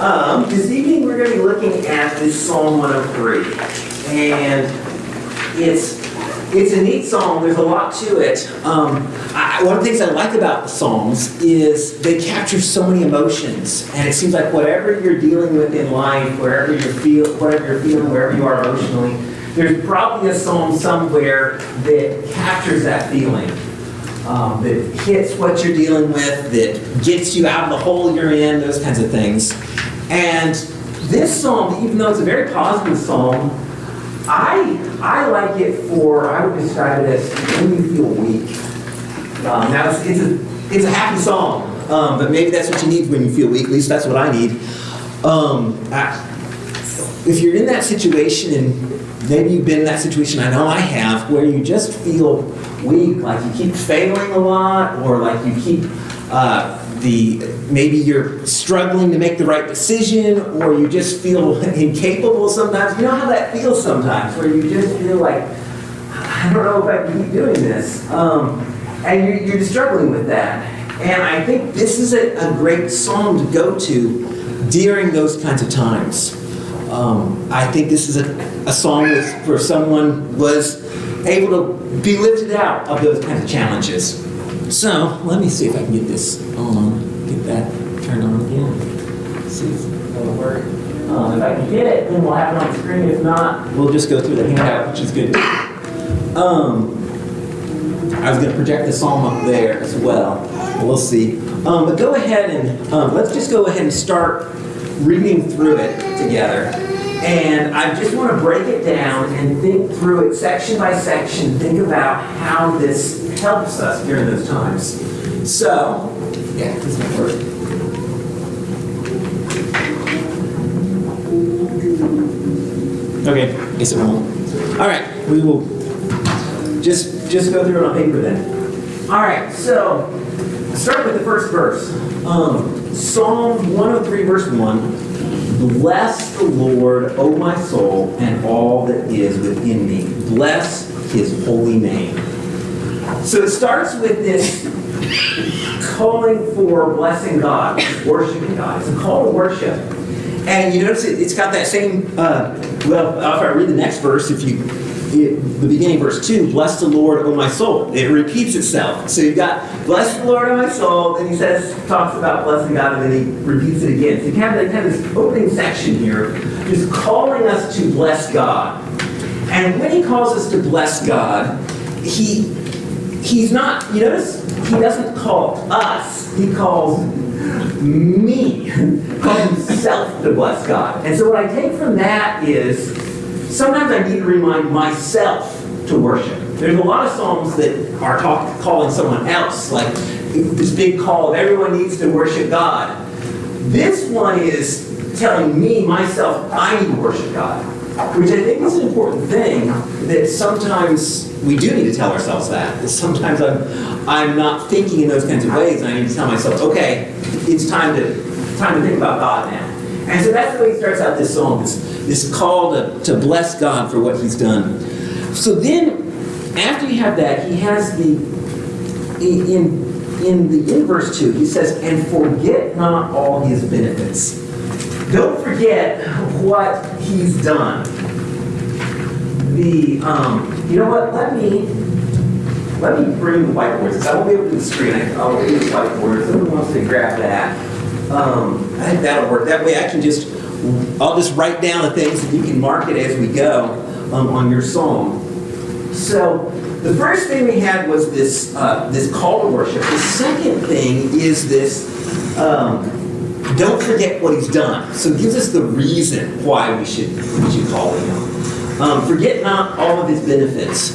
This evening we're going to be looking at this Psalm 103, and it's a neat psalm. There's a lot to it. One of the things I like about the Psalms is they capture so many emotions, and it seems like whatever you're dealing with in life, whatever you're feeling, wherever you are emotionally, there's probably a psalm somewhere that captures that feeling. That hits what you're dealing with, that gets you out of the hole you're in, those kinds of things. And this psalm, even though it's a very positive psalm, I like it for, I would describe it as when you feel weak. Now, it's a happy psalm, but maybe that's what you need when you feel weak. At least that's what I need. If you're in that situation, and maybe you've been in that situation, I know I have, where you just feel weak, like you keep failing a lot, or like you keep maybe you're struggling to make the right decision, or you just feel incapable sometimes. You know how that feels sometimes, where you just feel like, I don't know if I can keep doing this. And you're struggling with that. And I think this is a great psalm to go to during those kinds of times. I think this is a psalm where someone was able to be lifted out of those kinds of challenges. So, let me see if I can get this on, get that turned on again. See if that'll work. If I can get it, then we'll have it on the screen. If not, we'll just go through the handout, which is good. I was going to project the psalm up there as well. We'll see. But go ahead and, let's just go ahead and start reading through it together. And I just want to break it down and think through it section by section, think about how this helps us during those times. So, yeah, this might work. Okay, I guess it won't. All right, we will just go through it on paper then. All right, so start with the first verse. Psalm 103, verse 1. Bless the Lord, O my soul, and all that is within me. Bless his holy name. So it starts with this calling for blessing God, worshiping God. It's a call to worship. And you notice it's got that same, if I read the next verse, the beginning, verse 2, bless the Lord, O my soul. It repeats itself. So you've got, bless the Lord, O my soul, then he talks about blessing God, and then he repeats it again. So you have this opening section here, just calling us to bless God. And when he calls us to bless God, he's not, you notice, he doesn't call us, he calls me, calls himself to bless God. And so what I take from that is, sometimes I need to remind myself to worship. There's a lot of psalms that are calling someone else, like this big call of everyone needs to worship God. This one is telling me, myself, I need to worship God, which I think is an important thing, that sometimes we do need to tell ourselves that. Sometimes I'm not thinking in those kinds of ways, and I need to tell myself, okay, it's time to think about God now. And so that's the way he starts out this psalm, this call to bless God for what he's done. So then, after you have that, he has in verse 2, he says, and forget not all his benefits. Don't forget what he's done. You know what, let me bring the whiteboard, because I won't be able to do the screen. I'll do the whiteboard. Someone wants to grab that. I think that'll work. That way I'll just write down the things and you can mark it as we go on your psalm. So the first thing we had was this call to worship. The second thing is this don't forget what he's done. So it gives us the reason why we should call him. Forget not all of his benefits.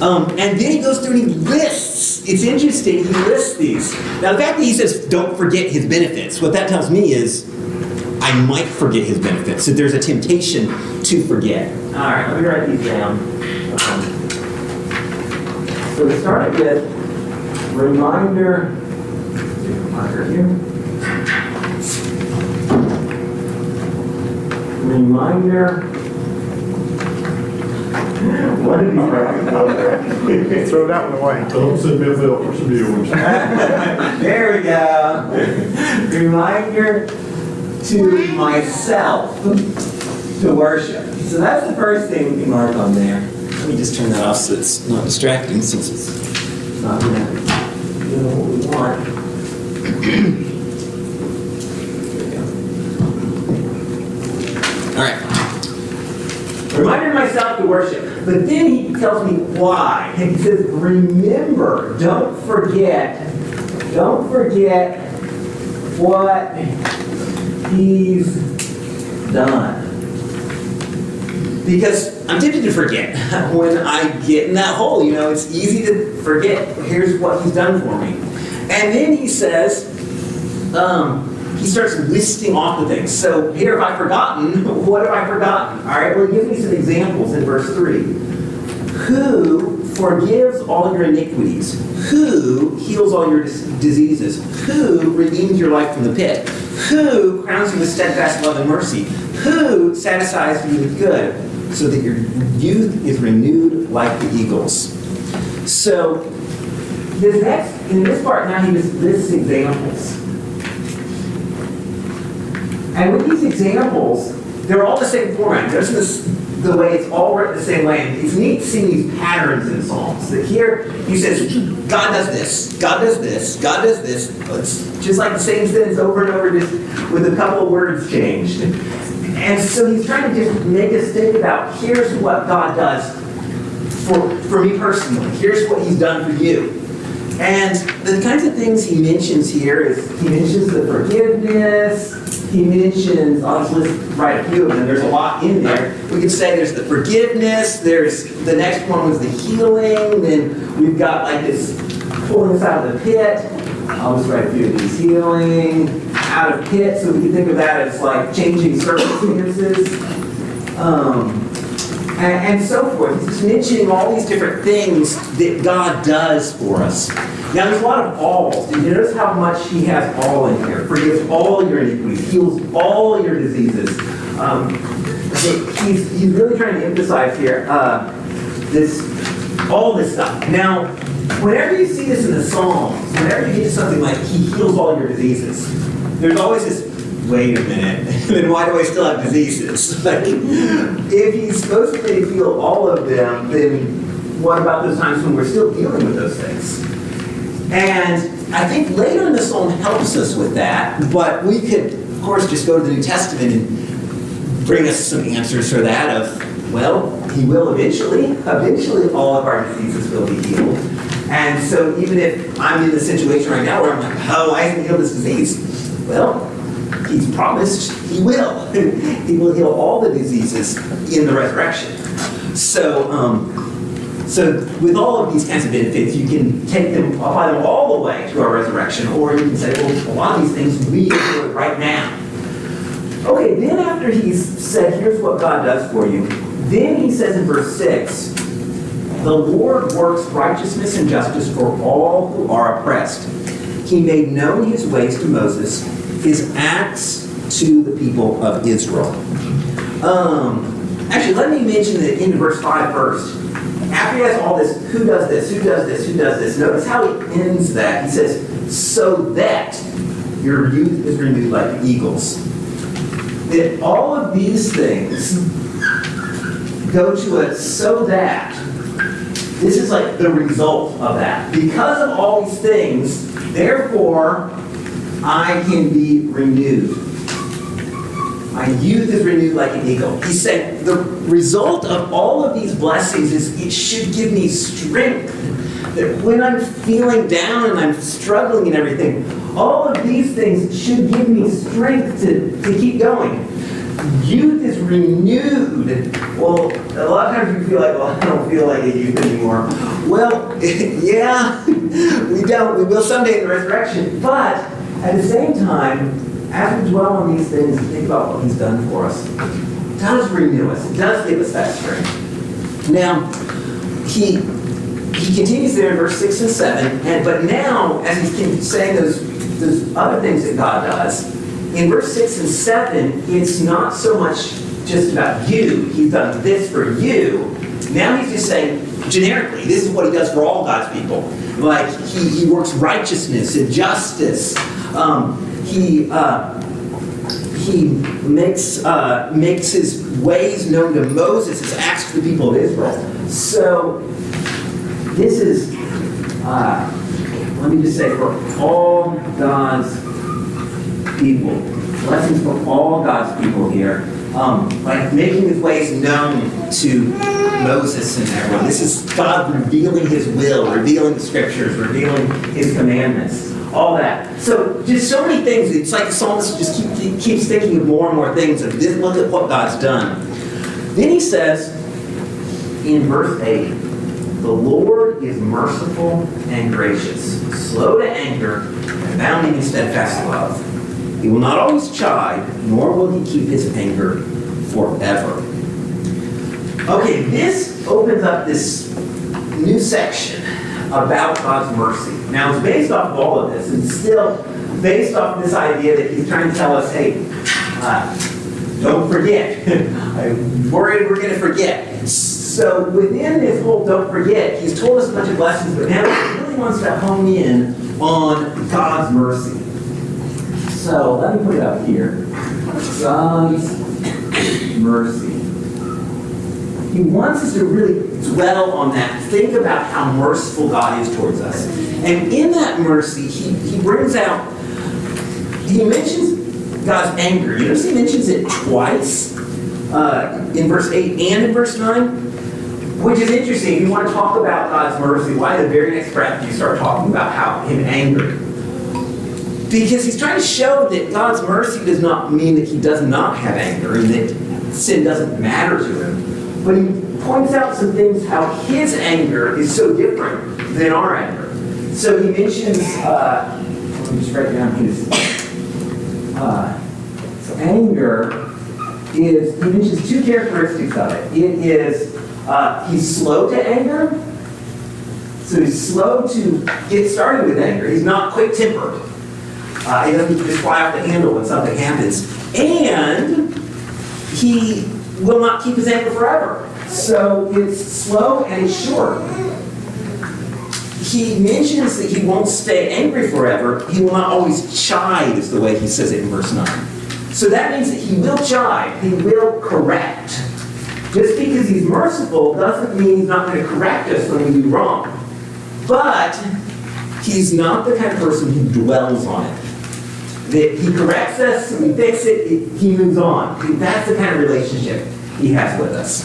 And then he goes through and he lists. It's interesting, he lists these. Now the fact that he says don't forget his benefits, what that tells me is I might forget his benefits. So there's a temptation to forget. All right, let me write these down. So we started with reminder here. Reminder. What did he write? Throw that one away. Don't send me a bill for some viewers. There we go. Reminder to myself to worship. So that's the first thing we can mark on there. Let me just turn that off so it's not distracting, since it's not going to do what we want. There we go. All right. Reminded myself to worship. But then he tells me why. And he says, remember, don't forget what he's done. Because I'm tempted to forget when I get in that hole. You know, it's easy to forget. Here's what he's done for me. And then he says, he starts listing off the things. So here, have I forgotten? What have I forgotten? All right, well, he gives me some examples in verse 3. Who forgives all your iniquities? Who heals all your diseases? Who redeems your life from the pit? Who crowns you with steadfast love and mercy? Who satisfies you with good, so that your youth is renewed like the eagles? So, in this part now, he just lists examples. And with these examples, they're all the same format. Notice the way it's all written the same way. And it's neat seeing these patterns in Psalms. That here, he says, God does this, God does this, God does this. It's just like the same sentence over and over, just with a couple of words changed. And so he's trying to just make us think about, here's what God does for me personally. Here's what he's done for you. And the kinds of things he mentions here is, he mentions the forgiveness, he mentions, I'll just write a few of them, there's a lot in there. We could say there's the forgiveness, there's, the next one was the healing, then we've got like this pulling us out of the pit. I'll just write a few of these. Healing, out of pit, so we can think of that as like changing circumstances. And so forth. He's mentioning all these different things that God does for us. Now, there's a lot of alls. Did you notice how much he has all in here? Forgives all your iniquities, heals all your diseases. He's really trying to emphasize here all this stuff. Now, whenever you see this in the Psalms, whenever you get to something like he heals all your diseases, there's always this, wait a minute, then why do I still have diseases? Like, if he's supposed to heal all of them, then what about those times when we're still dealing with those things? And I think later in the Psalm helps us with that, but we could, of course, just go to the New Testament and bring us some answers for that of, well, he will eventually all of our diseases will be healed. And so even if I'm in the situation right now where I'm like, oh, why hasn't he healed this disease? Well, he's promised he will. He will heal all the diseases in the resurrection. So with all of these kinds of benefits, you can take them, apply them all the way to our resurrection, or you can say, well, a lot of these things we can do it right now. Okay, then after he's said, here's what God does for you, then he says in verse 6, the Lord works righteousness and justice for all who are oppressed. He made known his ways to Moses, his acts to the people of Israel. Actually, let me mention that in verse 5 first. After he has all this, who does this, who does this, who does this, notice how he ends that. He says, so that your youth is renewed like eagles. That all of these things go to it so that this is like the result of that. Because of all these things, therefore, I can be renewed. My youth is renewed like an eagle. He said the result of all of these blessings is it should give me strength. That when I'm feeling down and I'm struggling and everything, all of these things should give me strength to keep going. Youth is renewed. Well, a lot of times you feel like, well, I don't feel like a youth anymore. Well, yeah, we don't. We will someday in the resurrection. But at the same time, as we dwell on these things and think about what he's done for us, it does renew us. It does give us that strength. Now, he continues there in verse 6 and 7, but now, as he's saying those other things that God does, in verse 6 and 7, it's not so much just about you. He's done this for you. Now he's just saying, generically, this is what he does for all God's people. Like, he works righteousness and justice. He he makes his ways known to Moses, his acts to the people of Israel. So this is, let me just say, for all God's people, blessings for all God's people here, like making his ways known to Moses and everyone. This is God revealing his will, revealing the scriptures, revealing his commandments, all that. So just so many things. It's like the psalmist just keeps thinking of more and more things. Of this, look at what God's done. Then he says in verse 8, the Lord is merciful and gracious, slow to anger, and abounding in steadfast love. He will not always chide, nor will he keep his anger forever. Okay, this opens up this new section about God's mercy. Now, it's based off of all of this. It's still based off of this idea that he's trying to tell us, hey, don't forget. I'm worried we're going to forget. So within this whole don't forget, he's told us a bunch of lessons, but now he really wants to hone in on God's mercy. So let me put it up here. God's mercy. He wants us to really dwell on that. Think about how merciful God is towards us. And in that mercy, he brings out, he mentions God's anger. You notice he mentions it twice in verse 8 and in verse 9, which is interesting. If you want to talk about God's mercy, why the very next breath you start talking about how him angry? Because he's trying to show that God's mercy does not mean that he does not have anger and that sin doesn't matter to him. But he points out some things how his anger is so different than our anger. So he mentions, let me just write down his, so anger is, he mentions two characteristics of it. It is, he's slow to anger. So he's slow to get started with anger. He's not quick-tempered. He doesn't just fly off the handle when something happens. And he will not keep his anger forever. So it's slow and it's short. He mentions that he won't stay angry forever. He will not always chide, is the way he says it in verse 9. So that means that he will chide. He will correct. Just because he's merciful doesn't mean he's not going to correct us when we do wrong. But he's not the kind of person who dwells on it. That he corrects us, we fix it, he moves on. That's the kind of relationship he has with us.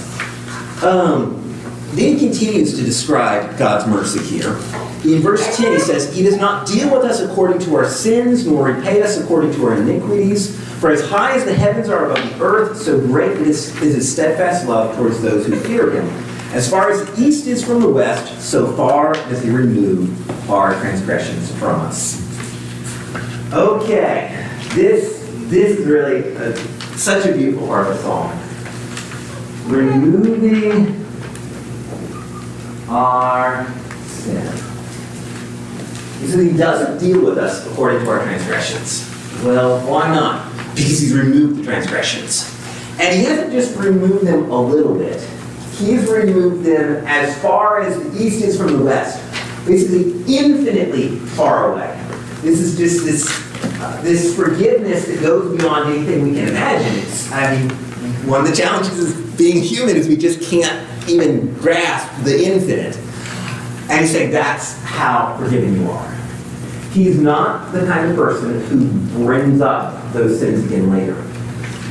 Then he continues to describe God's mercy here. In verse 10 he says, he does not deal with us according to our sins, nor repay us according to our iniquities. For as high as the heavens are above the earth, so great is his steadfast love towards those who fear him. As far as the east is from the west, so far does he remove our transgressions from us. Okay, this is really such a beautiful part of the psalm. Removing our sin. He says he doesn't deal with us according to our transgressions. Well, why not? Because he's removed the transgressions. And he hasn't just removed them a little bit. He's removed them as far as the east is from the west. Basically, infinitely far away. This is just this forgiveness that goes beyond anything we can imagine. One of the challenges of being human is we just can't even grasp the infinite. And he's saying that's how forgiving you are. He's not the kind of person who brings up those sins again later.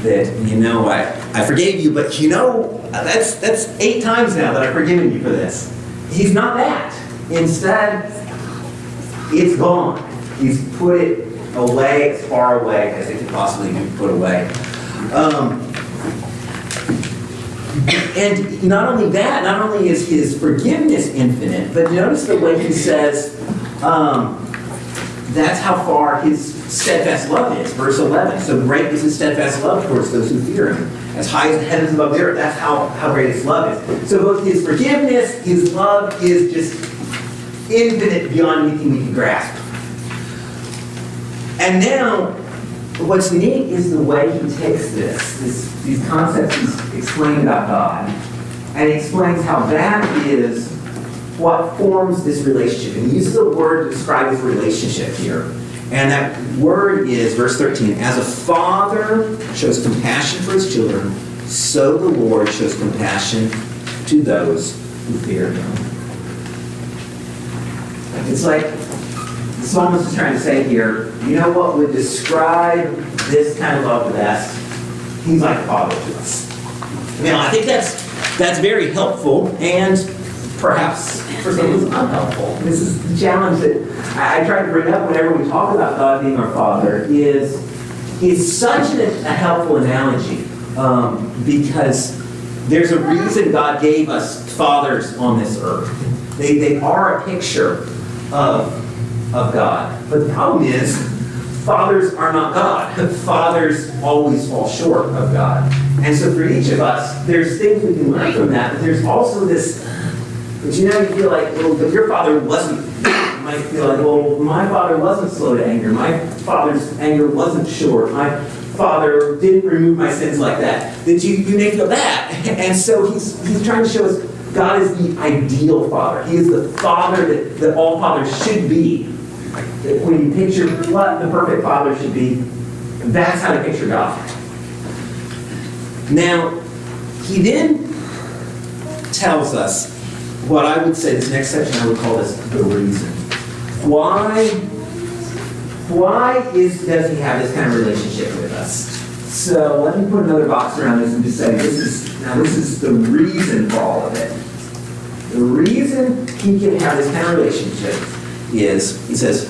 That, I forgave you, but that's 8 times now that I've forgiven you for this. He's not that. Instead, it's gone. He's put it away, as far away as it can possibly be put away. And not only that, not only is his forgiveness infinite, but notice the way he says, that's how far his steadfast love is. Verse 11, so great is his steadfast love towards those who fear him. As high as the heavens above the earth, that's how great his love is. So both his forgiveness, his love is just infinite beyond anything we can grasp. And now, what's neat is the way he takes these concepts he's explained about God, and he explains how that is what forms this relationship. And he uses a word to describe his relationship here. And that word is, verse 13, as a father shows compassion for his children, so the Lord shows compassion to those who fear him. It's like the psalmist is trying to say here, you know what would describe this kind of love the best? He's like a father to us. Now, I think that's very helpful, and perhaps for some it's unhelpful. This is the challenge that I try to bring up whenever we talk about God being our Father, is such a helpful analogy, because there's a reason God gave us fathers on this earth. They are a picture of God. But the problem is, fathers are not God. Fathers always fall short of God. And so for each of us, there's things we can learn from that, but there's also this, but you feel like, well, if your father wasn't, you might feel like, well, my father wasn't slow to anger. My father's anger wasn't short. My father didn't remove my sins like that. That you may feel that. And so he's trying to show us God is the ideal father. He is the father that all fathers should be. When you picture what the perfect father should be, that's how to picture God. Now, he then tells us what I would say, this next section I would call this the reason. Why does he have this kind of relationship with us? So let me put another box around this and just say, this is the reason for all of it. The reason he can have this kind of relationship is, he says,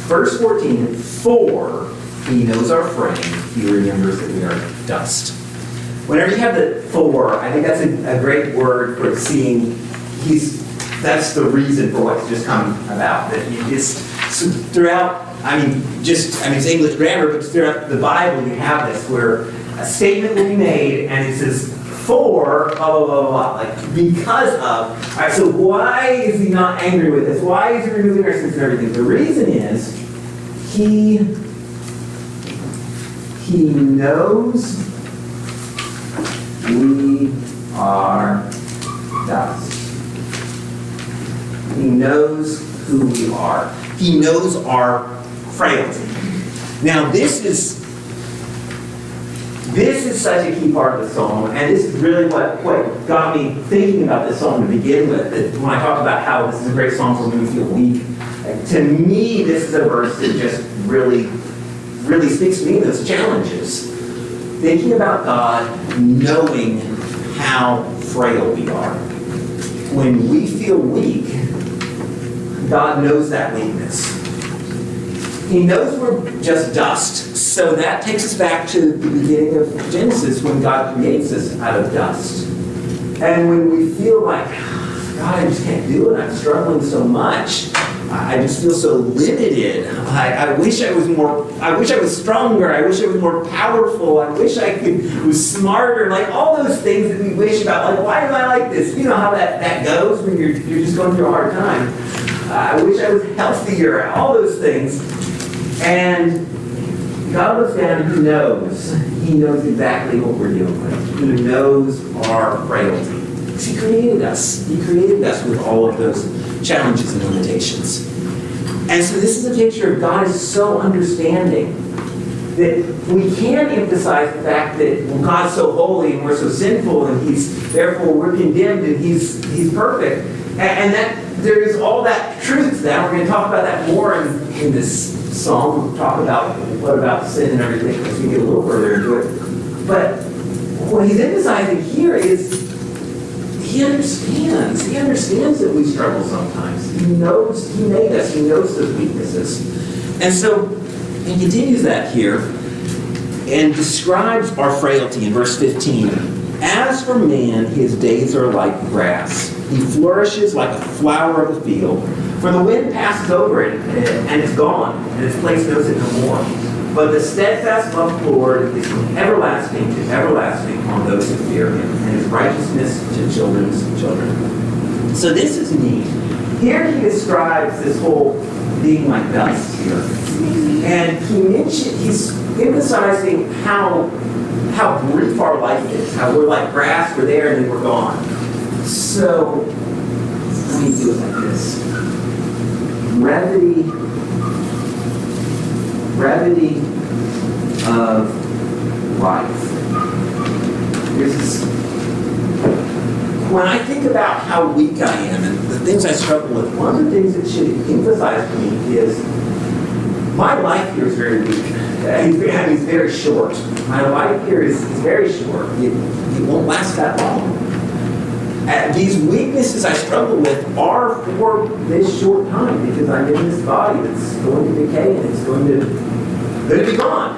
verse 14, for he knows our frame, he remembers that we are dust. Whenever you have the for, I think that's a great word for seeing that's the reason for what's just come about. That you just, so throughout, it's English grammar, but throughout the Bible you have this where a statement will be made and it says, for, blah, blah, blah, blah, like because of. All right, so why is he not angry with us? Why is he removing our sins and everything? The reason is he knows we are dust. He knows who we are. He knows our frailty. Now this is such a key part of the psalm, and this is really what got me thinking about this psalm to begin with. That when I talk about how this is a great psalm for when we feel weak, to me this is a verse that just really, really speaks to me in those challenges. Thinking about God, knowing how frail we are. When we feel weak, God knows that weakness. He knows we're just dust. So that takes us back to the beginning of Genesis when God creates us out of dust. And when we feel like, God, I just can't do it, I'm struggling so much, I just feel so limited. I wish I was stronger, I wish I was more powerful, I wish I was smarter, like all those things that we wish about, like why am I like this? You know how that goes when you're just going through a hard time. I wish I was healthier, all those things. And God looks down and He knows exactly what we're dealing with. He knows our frailty. Because He created us. He created us with all of those challenges and limitations. And so this is a picture of God is so understanding that we can't emphasize the fact that God's so holy and we're so sinful and therefore we're condemned and He's perfect. And that there is all that truth to that. We're going to talk about that more in this psalm. We'll talk about what about sin and everything as we get a little further into it. But what he's emphasizing here is He understands. He understands that we struggle sometimes. He knows He made us. He knows those weaknesses. And so He continues that here and describes our frailty in verse 15. As for man, his days are like grass. He flourishes like a flower of the field. For the wind passes over it, and it's gone, and its place knows it no more. But the steadfast love of the Lord is from everlasting to everlasting on those who fear Him, and His righteousness to children's children. So this is neat. Here he describes this whole being like dust here. And he's emphasizing how brief our life is, how we're like grass, we're there, and then we're gone. So, let me do it like this. Brevity brevity of life. When I think about how weak I am and the things I struggle with, one of the things that should emphasize to me is my life here is very weak. It's very short. My life here is very short. It won't last that long. These weaknesses I struggle with are for this short time because I'm in this body that's going to decay and it's going to be gone.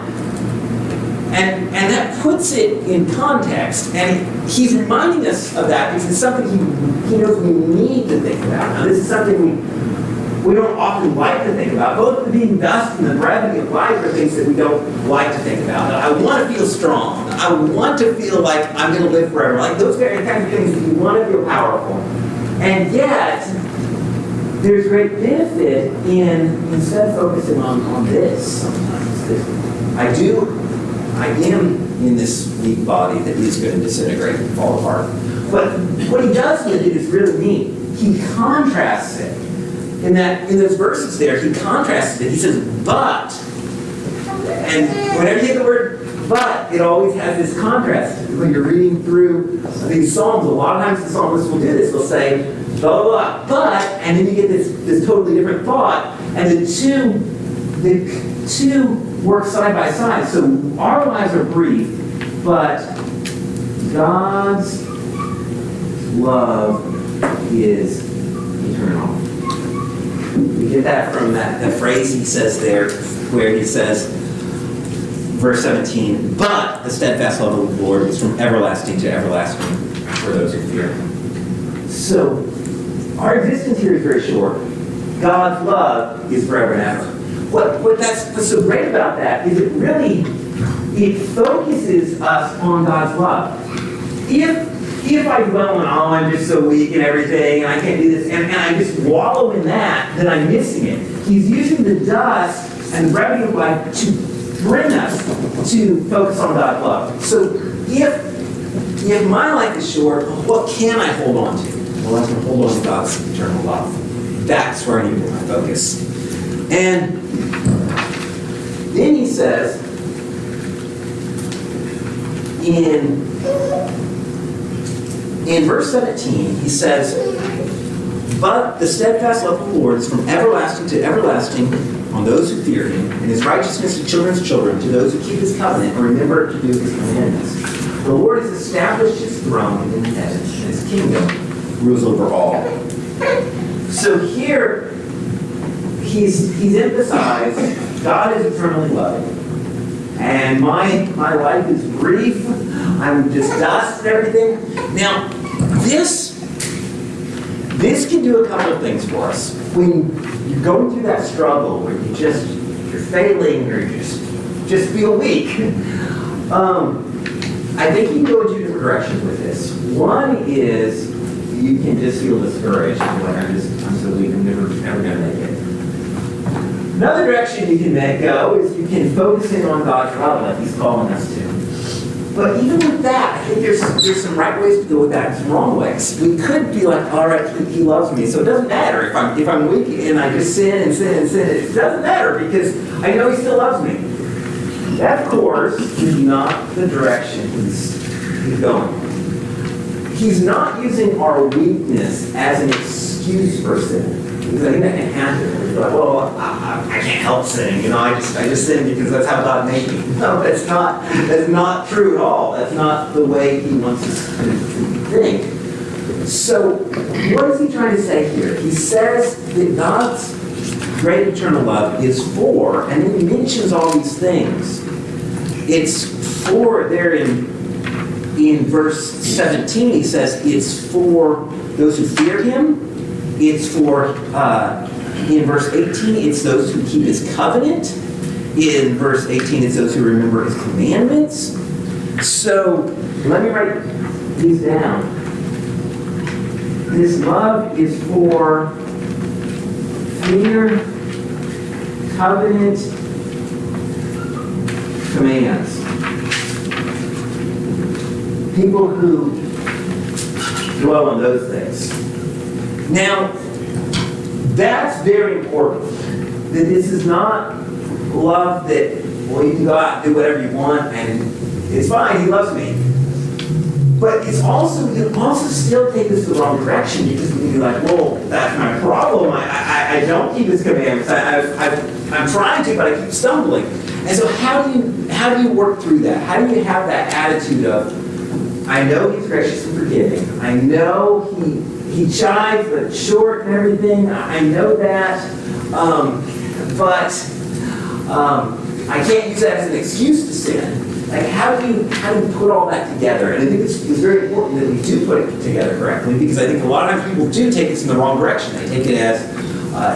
And that puts it in context. And he's reminding us of that because it's something he knows we need to think about. Now, this is something we don't often like to think about. Both the being dust and the brevity of life are things that we don't like to think about. I want to feel strong. I want to feel like I'm going to live forever. Like those very kinds of things that you want to feel powerful. And yet, there's great benefit in instead focusing on this sometimes. I am in this weak body that is going to disintegrate and fall apart. But what he does with it is really neat. He contrasts it. In those verses there, he contrasts it. He says, but. And whenever you get the word but, it always has this contrast. When you're reading through these Psalms, a lot of times the psalmist will do this. They'll say, blah, blah, blah, but, and then you get this totally different thought. And the two work side by side. So our lives are brief, but God's love is eternal. We get that from that phrase he says there, where he says, verse 17, but the steadfast love of the Lord is from everlasting to everlasting for those who fear him. So our existence here is very short. God's love is forever and ever. What's so great about that is it focuses us on God's love. If I dwell on, I'm just so weak and everything, and I can't do this, and I just wallow in that, then I'm missing it. He's using the dust and the brevity of life to bring us to focus on God's love. So if my life is short, what can I hold on to? Well, I can hold on to God's eternal love. That's where I need to put my focus. And then he says, in verse 17, he says, but the steadfast love of the Lord is from everlasting to everlasting on those who fear him, and his righteousness to children's children, to those who keep his covenant and remember to do his commandments. The Lord has established his throne in heaven, and his kingdom rules over all. So here, he's emphasized God is eternally loving. And my life is brief. I'm just dust and everything. Now, this can do a couple of things for us. When you're going through that struggle where you're failing or you just feel weak, I think you can go in two different directions with this. One is you can just feel discouraged. Like, I'm so weak, I'm never going to make it. Another direction you can go is you can focus in on God's love like he's calling us to. But even with that, I think there's some right ways to go with that and some wrong ways. We could be like, all right, he loves me, so it doesn't matter if I'm weak and I just sin and sin and sin. It doesn't matter because I know he still loves me. That, of course, is not the direction he's going. He's not using our weakness as an excuse for sin. Because I think that can happen. It's like, well, I can't help sinning. I just sin because that's how God made me. No, that's not true at all. That's not the way he wants us to think. So, what is he trying to say here? He says that God's great eternal love is for, and then he mentions all these things. It's for there in verse 17, he says it's for those who fear him. It's for, in verse 18, it's those who keep his covenant. In verse 18, it's those who remember his commandments. So, let me write these down. This love is for fear, covenant, commands. People who dwell on those things. Now, that's very important. That this is not love that, well, you can go out and do whatever you want, and it's fine, he loves me. But it also still take us the wrong direction. You just be like, well, that's my problem. I don't keep his commandments. I'm trying to, but I keep stumbling. And so how do you work through that? How do you have that attitude of, I know he's gracious and forgiving. I know he chides, but it's short and everything. I know that. But I can't use that as an excuse to sin. Like, how do you put all that together? And I think it's very important that we do put it together correctly, because I think a lot of times people do take this in the wrong direction. They take it as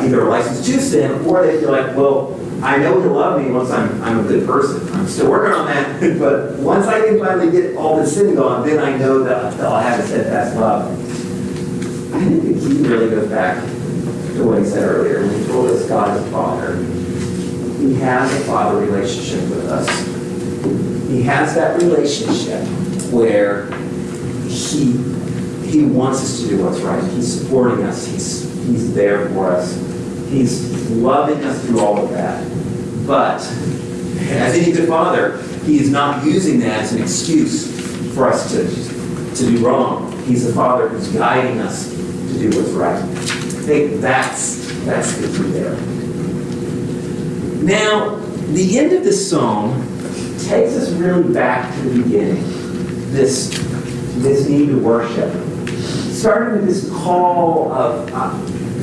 either a license to sin, or they feel like, well, I know he'll love me once I'm a good person. I'm still working on that, but once I can finally get all this sin gone, then I know that I'll have a steadfast love. I think the key really goes back to what he said earlier. When he told us God is a Father, he has a Father relationship with us. He has that relationship where he wants us to do what's right. He's supporting us. He's there for us. He's loving us through all of that. But as any good father, he is not using that as an excuse for us to do wrong. He's a father who's guiding us to do what's right. I think that's the key there. Now, the end of this song takes us really back to the beginning. This need to worship. Starting with this call of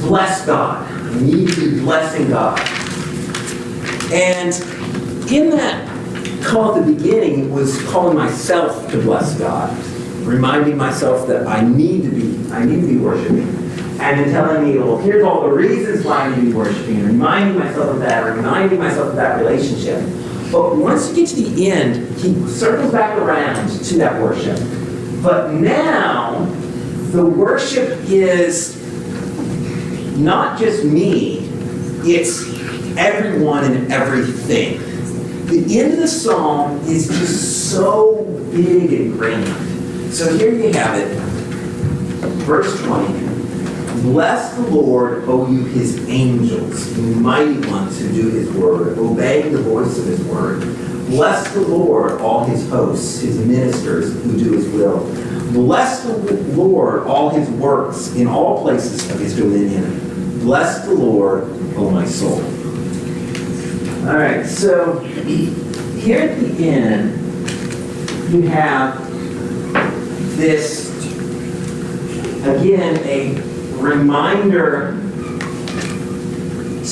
bless God. We need to be blessing God. And in that call at the beginning, it was calling myself to bless God. Reminding myself that I need to be worshiping. And then telling me, well, here's all the reasons why I need to be worshiping. And reminding myself of that, reminding myself of that relationship. But once you get to the end, he circles back around to that worship. But now, the worship is not just me, it's everyone and everything. The end of the psalm is just so big and grand. So here you have it, verse 20. Bless the Lord, O you his angels, you mighty ones who do his word, obeying the voice of his word. Bless the Lord, all his hosts, his ministers who do his will. Bless the Lord, all his works in all places of his dominion. Bless the Lord, O my soul. All right, so here at the end, you have this, again, a reminder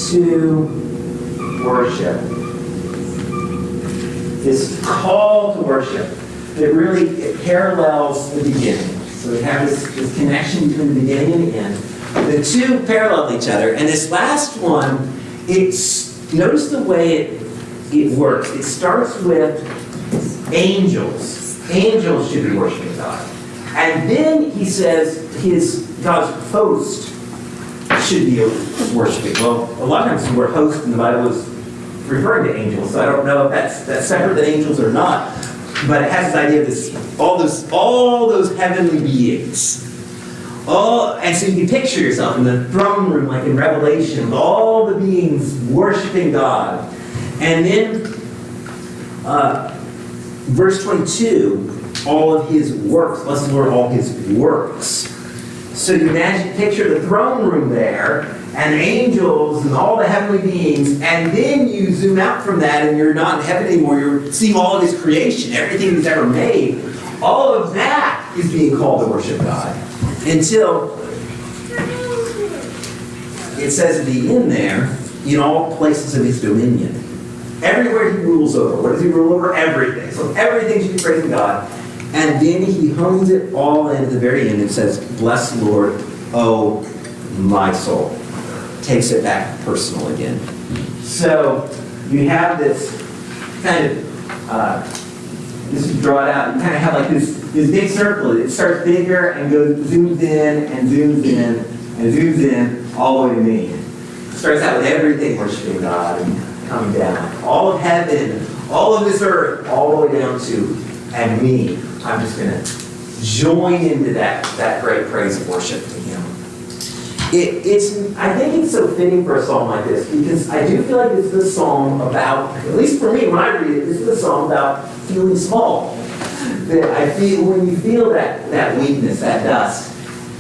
to worship. This call to worship that really parallels the beginning. So we have this connection between the beginning and the end. The two parallel each other. And this last one, notice the way it works. It starts with angels. Angels should be worshiping God. And then he says God's host should be worshiping. Well, a lot of times the word host in the Bible is referring to angels, so I don't know if that's separate than angels or not. But it has this idea of all those heavenly beings. And so you can picture yourself in the throne room, like in Revelation, with all the beings worshiping God. And then, verse 22, all of his works. Bless the Lord, all his works. So you picture the throne room there, and angels and all the heavenly beings, and then you zoom out from that and you're not in heaven anymore, you're seeing all of his creation, everything he's ever made. All of that is being called to worship God. Until it says at the end there, in all places of his dominion. Everywhere he rules over. What does he rule over? Everything. So everything should be praising God. And then he hones it all in at the very end and says, bless the Lord, O my soul. Takes it back personal again. So you have this kind of, this is drawn out, you kind of have like this big circle. It starts bigger and zooms in and zooms in and zooms in all the way to me. It starts out with everything worshiping God and coming down. All of heaven, all of this earth, all the way down to, and me. I'm just going to join into that great praise and worship to him. I think it's so fitting for a psalm like this because I do feel like this is a psalm about, at least for me when I read it, this is a psalm about feeling small. That I feel when you feel that weakness, that dust.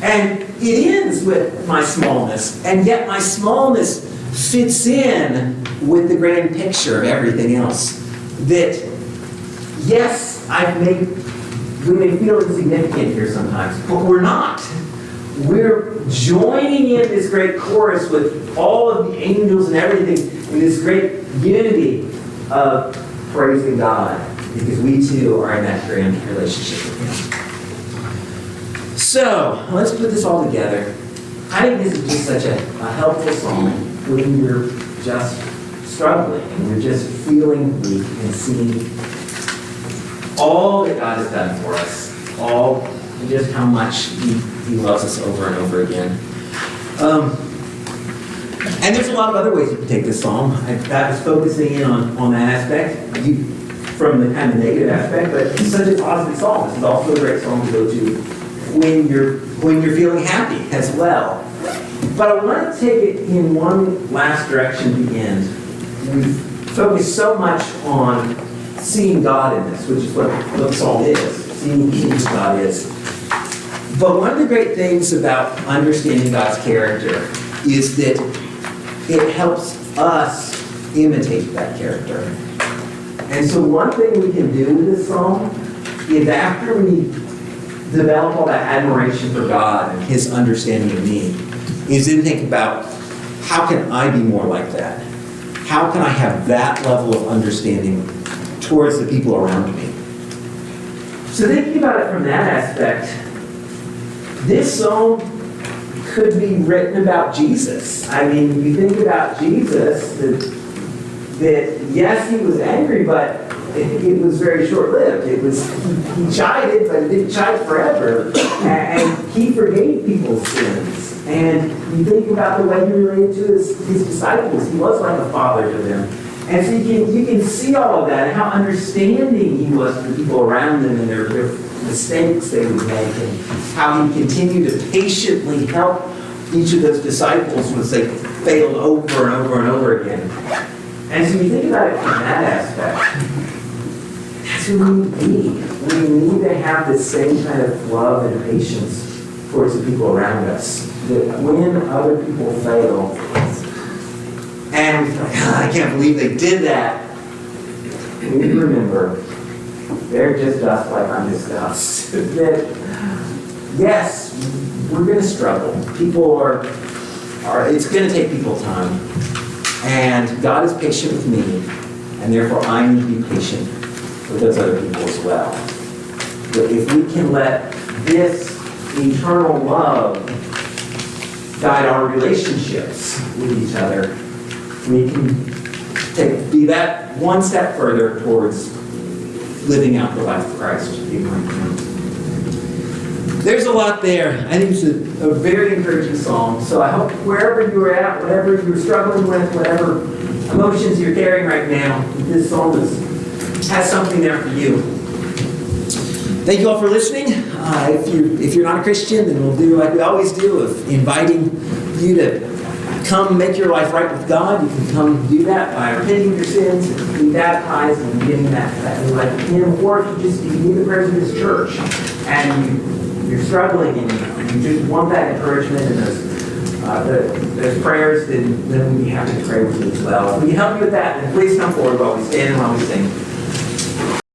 And it ends with my smallness, and yet my smallness fits in with the grand picture of everything else. That, yes, we may feel insignificant here sometimes, but we're not. We're joining in this great chorus with all of the angels and everything in this great unity of praising God, because we too are in that grand relationship with Him. So, let's put this all together. I think this is just such a helpful song when you're just struggling and you're just feeling weak and seeing all that God has done for us, all and just how much He loves us over and over again. And there's a lot of other ways you can take this psalm. That was focusing in on that aspect from the kind of negative aspect, but it's such a positive psalm. This is also a great psalm to go to when you're feeling happy as well. But I want to take it in one last direction at the end. We've focused so much on seeing God in this, which is what the psalm is, seeing who God is. But one of the great things about understanding God's character is that it helps us imitate that character. And so one thing we can do with this psalm is after we develop all that admiration for God and His understanding of me, is then think about how can I be more like that? How can I have that level of understanding towards the people around me? So thinking about it from that aspect, this psalm could be written about Jesus. I mean, you think about Jesus, that yes, He was angry, but it was very short-lived. He chided, but He didn't chide forever. And He forgave people's sins. And you think about the way He related to His disciples. He was like a father to them. And so you can see all of that and how understanding He was to the people around them and their mistakes they would make, and how He continued to patiently help each of those disciples as they failed over and over and over again. And so you think about it from that aspect, that's who we need. We need to have the same kind of love and patience towards the people around us. That when other people fail, and we feel like, I can't believe they did that, we remember, they're just dust like I'm just dust. That, yes, we're going to struggle. People are it's going to take people time. And God is patient with me, and therefore I need to be patient with those other people as well. But if we can let this eternal love guide our relationships with each other, we can be that one step further towards living out the life of Christ. There's a lot there. I think it's a very encouraging psalm. So I hope wherever you're at, whatever you're struggling with, whatever emotions you're carrying right now, this psalm has something there for you. Thank you all for listening. If you're not a Christian, then we'll do like we always do, of inviting you to come make your life right with God. You can come do that by repenting of your sins and be baptized and getting that new life with Him. Or if you need the prayers of this church and you're struggling and you just want that encouragement and those prayers, then we'd be happy to pray with you as well. If we can help you with that, then please come forward while we stand and while we sing.